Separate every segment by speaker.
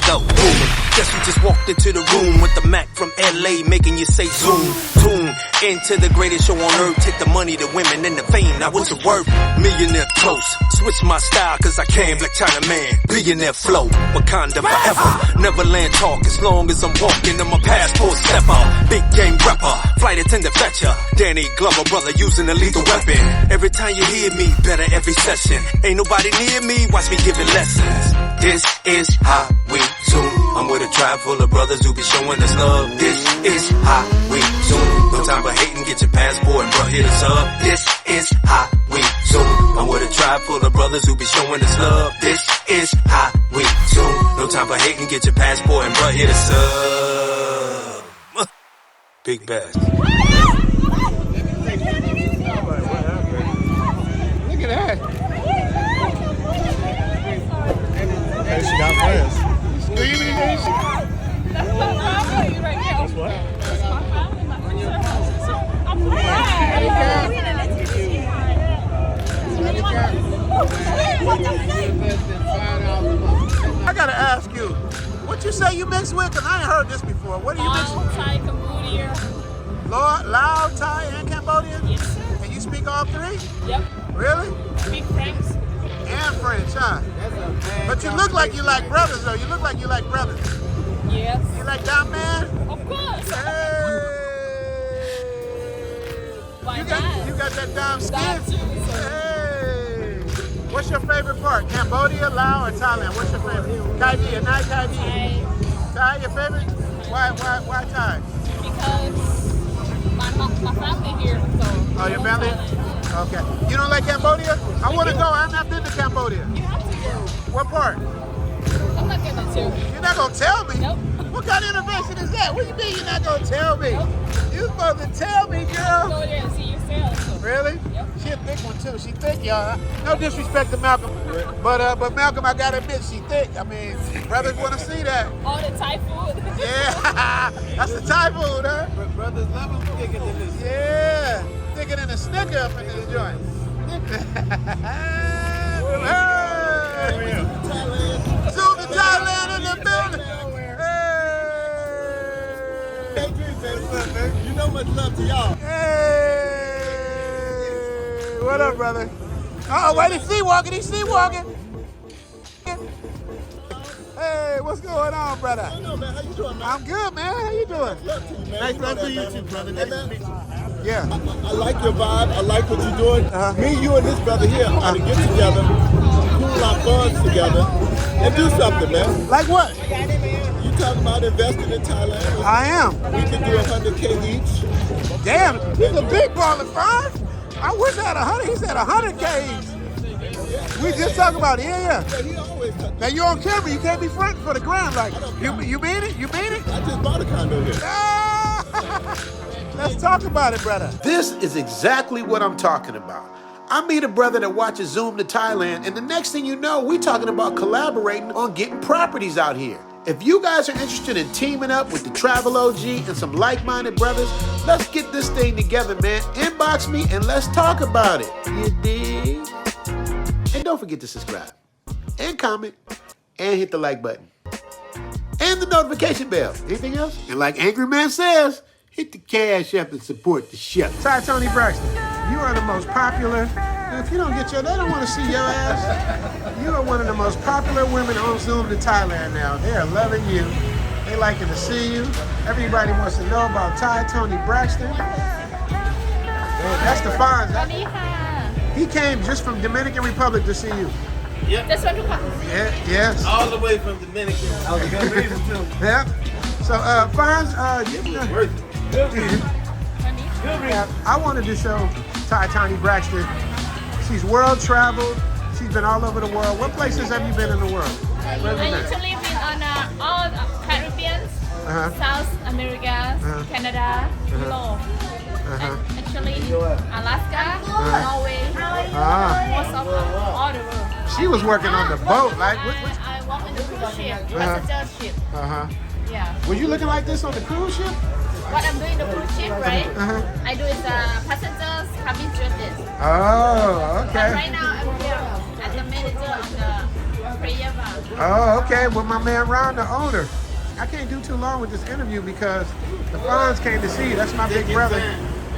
Speaker 1: go. Booming. Guess who just walked into the room with the Mac from LA, making you say zoom. Tune into the greatest show on earth. Take the money, the women, and the fame. Now what's it worth? Millionaire close. Switch my style, cause I can. Black China man. Billionaire flow. Wakanda forever. Neverland talk as long as I'm walking. I'm a passport stepper. Big game rapper. Flight attendant fetcher. Danny Glover brother using a lethal weapon. Every time you hear me, better every session. Ain't nobody near me, watch me giving lessons. This is how we zoom. I'm with a tribe full of brothers who be showing us love. This is how we zoom. No time for hating, get your passport and bro, hit us up. This is how we zoom. I'm with a tribe full of brothers who be showing us love. This is how we zoom. No time for hating, get your passport and bro, hit us up. Big bass.
Speaker 2: Look at that. Hey, she got friends. Do you mean this?
Speaker 3: That's my family right now.
Speaker 2: That's what?
Speaker 3: That's my family, my sister. I'm
Speaker 2: I gotta ask you, what you say you mix with? Cause I ain't heard this before. What do you mix with?
Speaker 3: Thai, Cambodia.
Speaker 2: Lao, Thai, and Cambodian?
Speaker 3: Yes, sir.
Speaker 2: And you speak all three?
Speaker 3: Yep.
Speaker 2: Really?
Speaker 3: Speak French.
Speaker 2: And French, huh? But you look like you like brothers, though. You look like you like brothers.
Speaker 3: Yes.
Speaker 2: You like that man?
Speaker 3: Of course.
Speaker 2: Hey!
Speaker 3: Why
Speaker 2: You
Speaker 3: not?
Speaker 2: got that damn skin?
Speaker 3: That too, sir.
Speaker 2: Hey! What's your favorite part? Cambodia, Laos, or Thailand? What's your favorite? Thai, not Thai. Thai, your favorite? Why Thai?
Speaker 3: Because my family here, so.
Speaker 2: Oh, your family? Okay. You don't like Cambodia? I want to go. I've not been to Cambodia.
Speaker 3: You have to go.
Speaker 2: What part?
Speaker 3: I'm not gonna tell you.
Speaker 2: You're not going to tell me?
Speaker 3: Nope.
Speaker 2: What kind of intervention is that? What do you mean you're not going to tell me?
Speaker 3: Nope.
Speaker 2: You're supposed to tell me, girl.
Speaker 3: Go there and see yourself. So.
Speaker 2: Really?
Speaker 3: Yep.
Speaker 2: She a thick one, too. She thick, y'all. No disrespect to Malcolm. But Malcolm, I got to admit, she thick. I mean, brothers want to see that.
Speaker 3: All the Thai food.
Speaker 2: Yeah. That's the Thai food, huh?
Speaker 4: Brothers love them thicker than this.
Speaker 2: Yeah. Thicker than a Snicker up in this joint. Hey! Zoom to Thailand in the building. Hey!
Speaker 4: You know much love to y'all.
Speaker 2: Hey! What up, brother? Oh, wait, he's sea walking. He's sea walking. Hey, what's going on, brother?
Speaker 4: I know, man. How you doing, man?
Speaker 2: I'm good, man. How you doing?
Speaker 4: Love to you, man.
Speaker 2: Nice
Speaker 4: You know
Speaker 2: to
Speaker 4: that,
Speaker 2: you
Speaker 4: man.
Speaker 2: too, brother.
Speaker 4: Hey,
Speaker 2: Nice to
Speaker 4: man,
Speaker 2: meet you. Yeah.
Speaker 4: I like your vibe. I like what you're doing. Me, you, and this brother here ought to get together, pool our funds together, and do something, man.
Speaker 2: Like what?
Speaker 4: You talking about investing in Thailand?
Speaker 2: I am.
Speaker 4: We can do $100K each.
Speaker 2: Damn, he's a big baller, Franz. I wish I had 100. He said 100K. We just talking about it. Yeah.
Speaker 4: Yeah, he always talk.
Speaker 2: Now you on camera. You can't be fronting for the ground. Like you mean it? You mean it?
Speaker 4: I just bought a condo here.
Speaker 2: Ah! Let's talk about it, brother.
Speaker 5: This is exactly what I'm talking about. I meet a brother that watches Zoom to Thailand, and the next thing you know, we're talking about collaborating on getting properties out here. If you guys are interested in teaming up with the Travel OG and some like-minded brothers, let's get this thing together, man. Inbox me and let's talk about it. You dig? And don't forget to subscribe and comment and hit the like button and the notification bell. Anything else? And like Angry Man says, hit the cash app and support the show.
Speaker 2: Sorry, Toni Braxton. You are the most popular. And if you don't get they don't want to see your ass. You are one of the most popular women on Zoom to Thailand now. They are loving you. They liking to see you. Everybody wants to know about Toni Braxton. That's the Fonz. He came just from Dominican Republic to see you.
Speaker 4: Yep.
Speaker 3: This one to come.
Speaker 2: Yeah, yes.
Speaker 4: All the way from Dominican. I was a good reason, too.
Speaker 2: Yeah. So, Fonz, I wanted to show Toni Braxton. She's world traveled. She's been all over the world. What places have you been in the world?
Speaker 3: I usually been on all Caribbean, South America, Canada, Europe. And actually, Alaska, Norway, most of all the world.
Speaker 2: She was working on the boat, like.
Speaker 3: I walk in the cruise ship, passenger ship. Yeah.
Speaker 2: Were you looking like this on the cruise ship?
Speaker 3: What I'm doing the cruise ship, right? I do is passengers cabin service.
Speaker 2: Oh, okay.
Speaker 3: But right now I'm here as the manager of the prayer bar.
Speaker 2: Oh, okay. Well, my man Ron, the owner. I can't do too long with this interview because the Fonz came to see you. That's my big brother.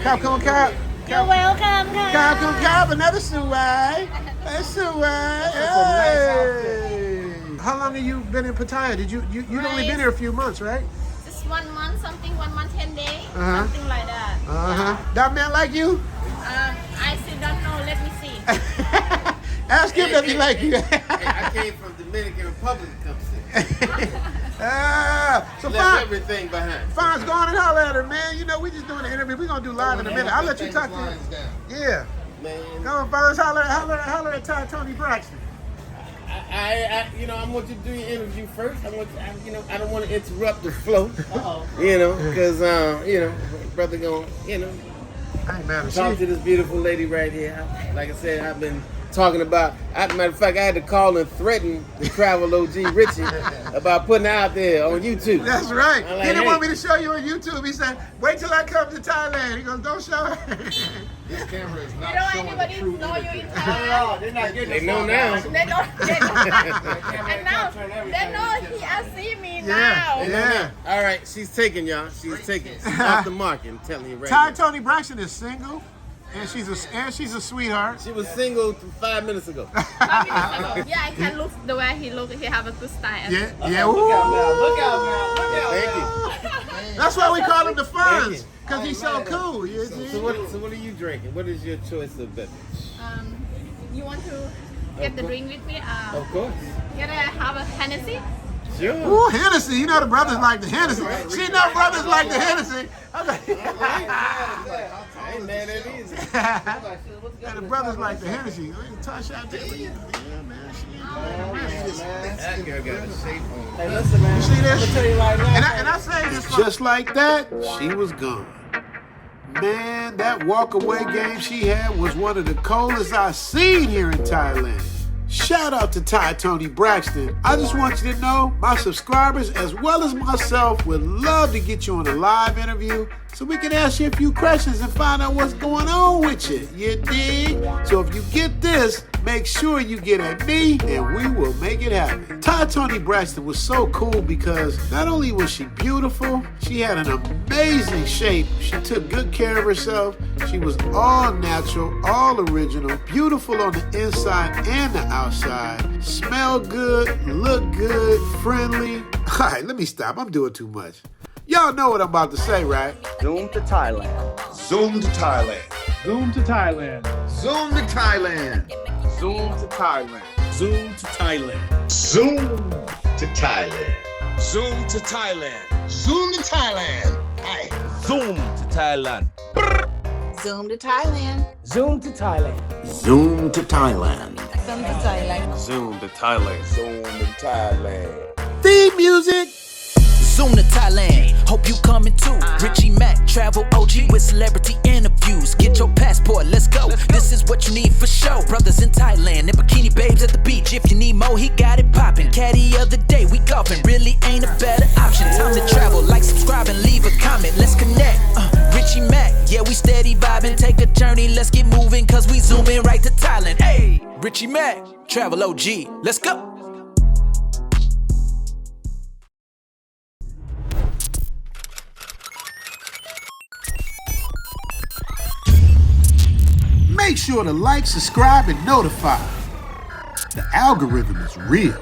Speaker 2: Cap, come on, Cap.
Speaker 3: You're welcome,
Speaker 2: Cap, Cap, another Suwai. That's Suwai. Hey. How long have you been in Pattaya? You'd only been here a few months, right?
Speaker 3: Just 1 month, 1 month, 10 days, something like that.
Speaker 2: That man like you?
Speaker 3: I still don't know. Let me see.
Speaker 2: Ask him if he like you.
Speaker 6: I came from Dominican Republic to come see.
Speaker 2: So
Speaker 6: Left everything behind.
Speaker 2: Fonz, go on and holler at her, man. You know, we just doing an interview. We're going to do live in a minute. I'll let you talk to her. Yeah.
Speaker 6: Man.
Speaker 2: Go on, Fonz. Holler at Toni Braxton.
Speaker 6: I want you to do your interview first. I don't want to interrupt the flow. Because, brother going,
Speaker 2: I ain't mad at
Speaker 6: talk to this beautiful lady right here. Like I said, I've been talking about, matter of fact, I had to call and threaten the travel OG Richie about putting it out there on YouTube.
Speaker 2: That's right.
Speaker 6: Like,
Speaker 2: He didn't want me to show you on YouTube. He said, wait till I come to Thailand. He goes, don't show her.
Speaker 4: This camera is
Speaker 3: You
Speaker 4: not
Speaker 3: don't
Speaker 4: showing the
Speaker 3: anybody
Speaker 4: true
Speaker 3: know you
Speaker 4: image.
Speaker 3: in Thailand.
Speaker 4: They're not getting
Speaker 6: They know now.
Speaker 3: They know. And now they know he has seen me now.
Speaker 2: Yeah.
Speaker 6: All right, she's taking y'all. She's taking. She's off the market. I'm telling you right
Speaker 2: Ty
Speaker 6: now.
Speaker 2: Toni Braxton is single, and she's a sweetheart.
Speaker 6: She was single 5 minutes ago.
Speaker 3: 5 minutes ago. Yeah, I can look the way he look. He have a good style.
Speaker 2: Yeah.
Speaker 6: Look out now. Thank you.
Speaker 2: That's why we call him the Fonz, because he's so cool. You see?
Speaker 6: So what are you drinking? What is your choice of beverage?
Speaker 3: You want to get the drink with me?
Speaker 6: Of course.
Speaker 3: Can I have a Hennessy?
Speaker 6: Sure.
Speaker 2: Ooh, Hennessy. You know the brothers like the Hennessy. She know brothers like the Hennessy. I'm like,
Speaker 6: I ain't mad at it either.
Speaker 2: and the brothers like the Hennessy. Tasha out there. Yeah, man.
Speaker 6: That girl got a shape on.
Speaker 2: Hey, listen, man. You see this? And I say this. Just like that, she was gone. Man, that walk-away game she had was one of the coldest I've seen here in Thailand. Shout out to Toni Braxton. I just want you to know my subscribers as well as myself would love to get you on a live interview so we can ask you a few questions and find out what's going on with you. You dig? So if you get this, make sure you get at me and we will make it happen. Toni Braxton was so cool because not only was she beautiful, she had an amazing shape. She took good care of herself. She was all natural, all original, beautiful on the inside and the outside. Smell good, look good, friendly. All right, let me stop. I'm doing too much. Y'all know what I'm about to say, right?
Speaker 7: Zoom to Thailand.
Speaker 4: Zoom to Thailand.
Speaker 7: Zoom to Thailand.
Speaker 4: Zoom to Thailand.
Speaker 7: Zoom to Thailand.
Speaker 1: Zoom to Thailand.
Speaker 4: Zoom to Thailand.
Speaker 1: Zoom to Thailand.
Speaker 4: Zoom to Thailand. Aye.
Speaker 1: Zoom to Thailand.
Speaker 8: Zoom to Thailand.
Speaker 7: Zoom to Thailand.
Speaker 4: Zoom to Thailand.
Speaker 8: Zoom to Thailand.
Speaker 1: Zoom to Thailand.
Speaker 4: Zoom to Thailand.
Speaker 2: Theme music.
Speaker 9: Zoom to Thailand, hope you coming too. Richie Mack, travel OG with celebrity interviews. Get your passport, let's go. This is what you need for show. Brothers in Thailand and bikini babes at the beach. If you need more, he got it poppin'. Caddy of the day, we golfing. Really ain't a better option. Time to travel, like, subscribe, and leave a comment. Let's connect. Richie Mack, yeah, we steady vibing. Take a journey, let's get moving, cause we zooming right to Thailand. Hey, Richie Mack, travel OG, let's go.
Speaker 2: Make sure to like, subscribe, and notify. The algorithm is real.